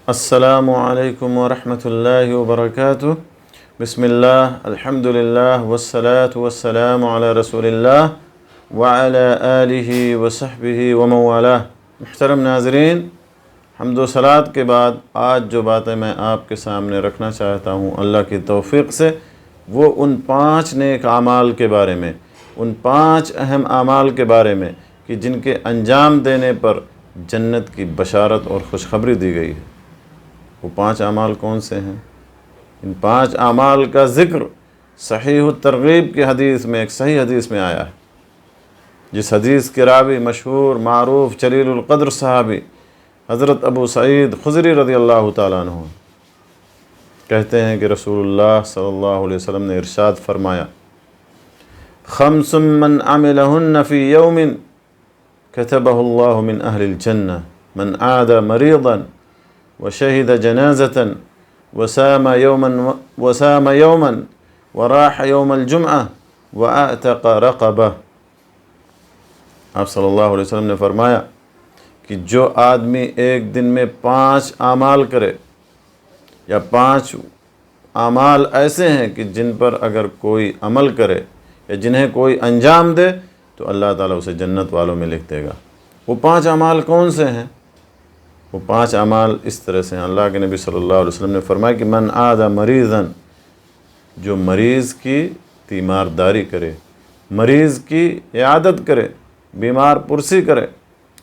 السلام علیکم ورحمۃ اللہ وبرکاتہ۔ بسم اللہ، الحمد للہ والصلاة والسلام علی رسول اللہ وعلی آلہ وصحبہ ومن والاه۔ محترم ناظرین، حمد و صلوات کے بعد آج جو باتیں میں آپ کے سامنے رکھنا چاہتا ہوں اللہ کی توفیق سے، وہ ان 5 نیک اعمال کے بارے میں، ان 5 اہم اعمال کے بارے میں کہ جن کے انجام دینے پر جنت کی بشارت اور خوشخبری دی گئی ہے۔ وہ 5 اعمال کون سے ہیں؟ ان 5 اعمال کا ذکر صحیح الترغیب کی حدیث میں، ایک صحیح حدیث میں آیا ہے، جس حدیث کے راوی مشہور معروف جلیل القدر صحابی حضرت ابو سعید خضری رضی اللہ تعالیٰ عنہ کہتے ہیں کہ رسول اللہ صلی اللہ علیہ وسلم نے ارشاد فرمایا: خمس من عملهن فی یوم کتبہ اللہ من اہل الجنہ، من عاد مریضا وشہد جنازة وسام یوما وراح یوم الجمعہ واعتق رقبہ۔ آپ صلی اللہ علیہ وسلم نے فرمایا کہ جو آدمی ایک دن میں 5 اعمال کرے، یا 5 اعمال ایسے ہیں کہ جن پر اگر کوئی عمل کرے یا جنہیں کوئی انجام دے تو اللہ تعالیٰ اسے جنت والوں میں لکھ دے گا۔ وہ 5 اعمال کون سے ہیں؟ وہ 5 اعمال اس طرح سے ہیں۔ اللہ کے نبی صلی اللہ علیہ وسلم نے فرمایا کہ من عاد مریضا، جو مریض کی تیمارداری کرے، مریض کی عیادت کرے، بیمار پرسی کرے۔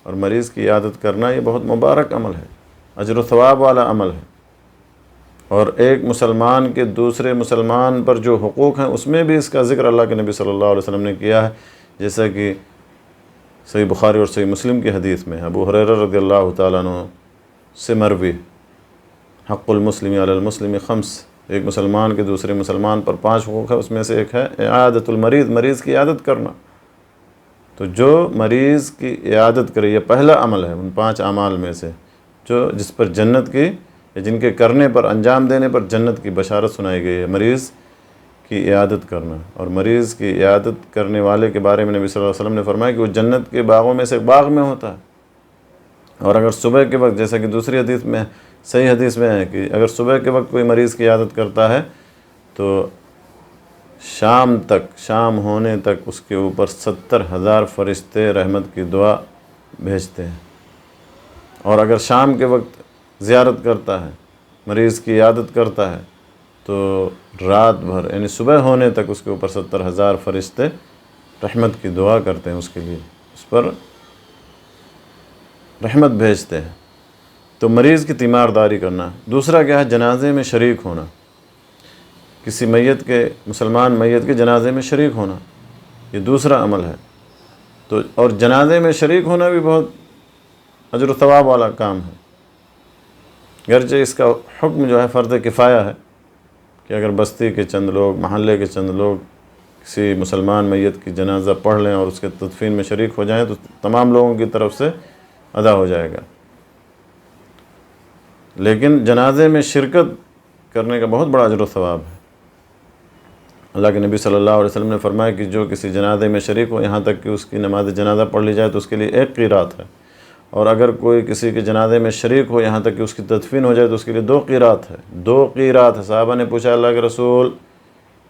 اور مریض کی عیادت کرنا یہ بہت مبارک عمل ہے، اجر و ثواب والا عمل ہے، اور ایک مسلمان کے دوسرے مسلمان پر جو حقوق ہیں اس میں بھی اس کا ذکر اللہ کے نبی صلی اللہ علیہ وسلم نے کیا ہے، جیسا کہ صحیح بخاری اور صحیح مسلم کی حدیث میں ابو ہریرہ رضی اللہ تعالیٰ عنہ سے مروی: حق المسلم علی المسلم 5، ایک مسلمان کے دوسرے مسلمان پر 5 حقوق ہے، اس میں سے ایک ہے اعادت المریض، مریض کی عیادت کرنا۔ تو جو مریض کی عیادت کرے، یہ پہلا عمل ہے ان 5 اعمال میں سے جس پر جنت کی، جن کے کرنے پر، انجام دینے پر جنت کی بشارت سنائی گئی ہے، مریض کی عیادت کرنا۔ اور مریض کی عیادت کرنے والے کے بارے میں نبی صلی اللہ علیہ وسلم نے فرمایا کہ وہ جنت کے باغوں میں سے ایک باغ میں ہوتا ہے۔ اور اگر صبح کے وقت، جیسا کہ دوسری حدیث میں، صحیح حدیث میں ہے کہ اگر صبح کے وقت کوئی مریض کی عیادت کرتا ہے تو شام ہونے تک اس کے اوپر 70,000 فرشتے رحمت کی دعا بھیجتے ہیں۔ اور اگر شام کے وقت زیارت کرتا ہے، مریض کی عیادت کرتا ہے، تو رات بھر یعنی صبح ہونے تک اس کے اوپر 70,000 فرشتے رحمت کی دعا کرتے ہیں، اس کے لیے، اس پر رحمت بھیجتے ہیں۔ تو مریض کی تیمارداری کرنا۔ دوسرا کیا ہے؟ جنازے میں شریک ہونا، کسی میت کے، مسلمان میت کے جنازے میں شریک ہونا، یہ دوسرا عمل ہے۔ تو اور جنازے میں شریک ہونا بھی بہت اجر و ثواب والا کام ہے، گرچہ اس کا حکم جو ہے فرض کفایہ ہے کہ اگر بستی کے چند لوگ، محلے کے چند لوگ کسی مسلمان میت کی جنازہ پڑھ لیں اور اس کے تدفین میں شریک ہو جائیں تو تمام لوگوں کی طرف سے ادا ہو جائے گا۔ لیکن جنازے میں شرکت کرنے کا بہت بڑا اجر و ثواب ہے۔ اللہ کے نبی صلی اللہ علیہ وسلم نے فرمایا کہ جو کسی جنازے میں شریک ہو یہاں تک کہ اس کی نماز جنازہ پڑھ لی جائے تو اس کے لیے 1 قیرات ہے، اور اگر کوئی کسی کے جنازے میں شریک ہو یہاں تک کہ اس کی تدفین ہو جائے تو اس کے لیے 2 قیرات ہے۔ 2 قیرات ہے۔ صحابہ نے پوچھا اللہ کے رسول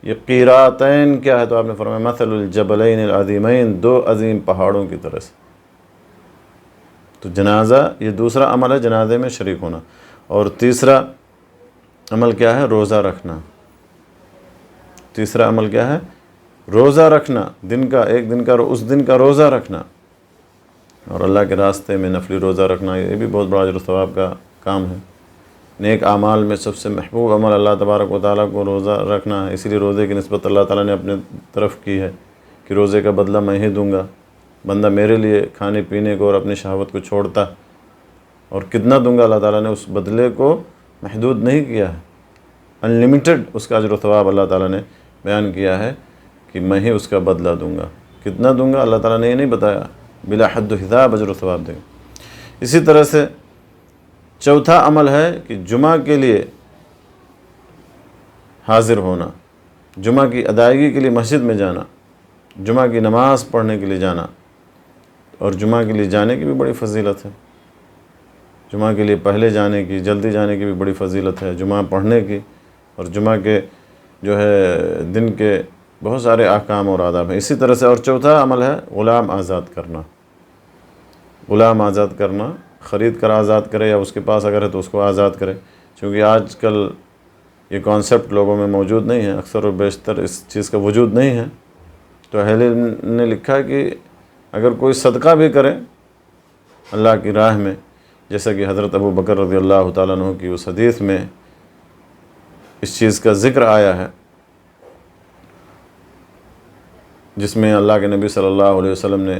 یہ قیراتین کیا ہے؟ تو آپ نے فرمایا مثل الجبلین العظیمین، 2 عظیم پہاڑوں کی طرح سے۔ تو جنازہ یہ دوسرا عمل ہے، جنازے میں شریک ہونا۔ اور تیسرا عمل کیا ہے؟ روزہ رکھنا۔ تیسرا عمل کیا ہے؟ روزہ رکھنا، ایک دن کا اس دن کا روزہ رکھنا، اور اللہ کے راستے میں نفلی روزہ رکھنا، یہ بھی بہت بڑا اجر و ثواب کا کام ہے۔ نیک اعمال میں سب سے محبوب عمل اللہ تبارک و تعالیٰ کو روزہ رکھنا ہے، اسی لیے روزے کی نسبت اللہ تعالیٰ نے اپنے طرف کی ہے کہ روزے کا بدلہ میں ہی دوں گا، بندہ میرے لیے کھانے پینے کو اور اپنی شہوت کو چھوڑتا، اور کتنا دوں گا اللہ تعالیٰ نے اس بدلے کو محدود نہیں کیا ہے، انلمیٹڈ اس کا اجر و ثواب اللہ تعالیٰ نے بیان کیا ہے کہ میں ہی اس کا بدلہ دوں گا۔ کتنا دوں گا اللہ تعالیٰ نے یہ نہیں بتایا، بلا حد و حساب اجر و ثواب دیں گے۔ اسی طرح سے چوتھا عمل ہے کہ جمعہ کے لیے حاضر ہونا، جمعہ کی ادائیگی کے لیے مسجد میں جانا، جمعہ کی نماز پڑھنے کے لیے جانا، اور جمعہ کے لیے جانے کی بھی بڑی فضیلت ہے۔ جمعہ کے لیے پہلے جانے کی، جلدی جانے کی بھی بڑی فضیلت ہے، جمعہ پڑھنے کی، اور جمعہ کے جو ہے دن کے بہت سارے احکام اور آداب ہیں۔ اسی طرح سے اور چوتھا عمل ہے غلام آزاد کرنا۔ غلام آزاد کرنا، خرید کر آزاد کرے یا اس کے پاس اگر ہے تو اس کو آزاد کرے، چونکہ آج کل یہ کانسیپٹ لوگوں میں موجود نہیں ہے، اکثر و بیشتر اس چیز کا وجود نہیں ہے۔ تو اہل علم نے لکھا کہ اگر کوئی صدقہ بھی کرے اللہ کی راہ میں، جیسا کہ حضرت ابو بکر رضی اللہ تعالیٰ عنہ کی اس حدیث میں اس چیز کا ذکر آیا ہے، جس میں اللہ کے نبی صلی اللہ علیہ وسلم نے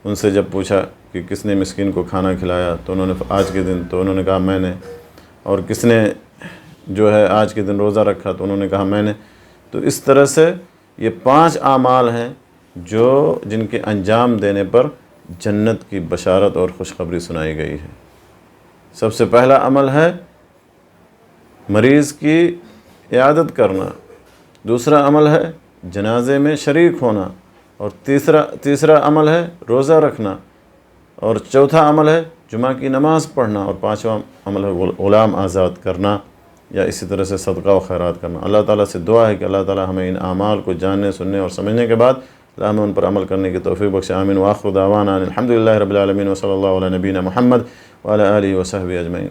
ان سے جب پوچھا کہ کس نے مسکین کو کھانا کھلایا تو انہوں نے آج کے دن، تو انہوں نے کہا میں نے، اور کس نے جو ہے آج کے دن روزہ رکھا تو انہوں نے کہا میں نے۔ تو اس طرح سے یہ 5 اعمال ہیں جن کے انجام دینے پر جنت کی بشارت اور خوشخبری سنائی گئی ہے۔ سب سے پہلا عمل ہے مریض کی عیادت کرنا، دوسرا عمل ہے جنازے میں شریک ہونا، اور تیسرا عمل ہے روزہ رکھنا، اور چوتھا عمل ہے جمعہ کی نماز پڑھنا، اور 5واں عمل ہے غلام آزاد کرنا، یا اسی طرح سے صدقہ و خیرات کرنا۔ اللہ تعالیٰ سے دعا ہے کہ اللہ تعالیٰ ہمیں ان اعمال کو جاننے، سننے اور سمجھنے کے بعد اللہ ہمیں ان پر عمل کرنے کی توفیق بخشے۔ آمین۔ وآخر دعوانا الحمدللہ رب العالمین، وصلی اللہ علی نبینا محمد وعلی آلہ وصحبہ اجمعین۔